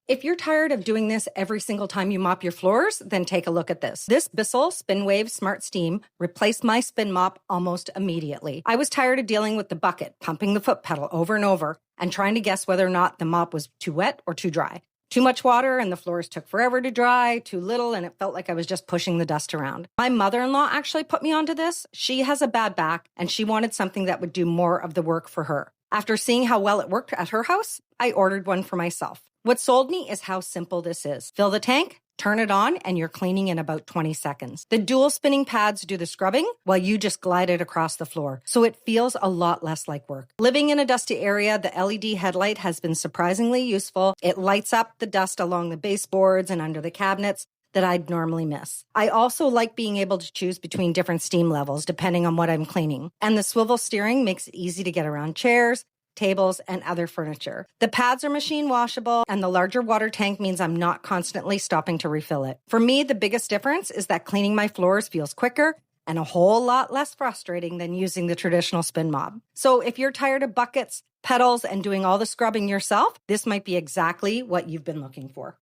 If you're tired of doing this every single time you mop your floors, then take a look at this. This BISSELL Spinwave Smart Steam replaced my spin mop almost immediately. I was tired of dealing with the bucket, pumping the foot pedal over and over, and trying to guess whether or not the mop was too wet or too dry. Too much water and the floors took forever to dry, too little and it felt like I was just pushing the dust around. My mother-in-law actually put me onto this. She has a bad back and she wanted something that would do more of the work for her. After seeing how well it worked at her house, I ordered one for myself. What sold me is how simple this is. Fill the tank, turn it on, and you're cleaning in about 20 seconds. The dual spinning pads do the scrubbing while you just glide it across the floor, so it feels a lot less like work. Living in a dusty area, the LED headlight has been surprisingly useful. It lights up the dust along the baseboards and under the cabinets that I'd normally miss. I also like being able to choose between different steam levels depending on what I'm cleaning. And the swivel steering makes it easy to get around chairs, tables, and other furniture. The pads are machine washable, and the larger water tank means I'm not constantly stopping to refill it. For me, the biggest difference is that cleaning my floors feels quicker and a whole lot less frustrating than using the traditional spin mop. So if you're tired of buckets, pedals, and doing all the scrubbing yourself, this might be exactly what you've been looking for.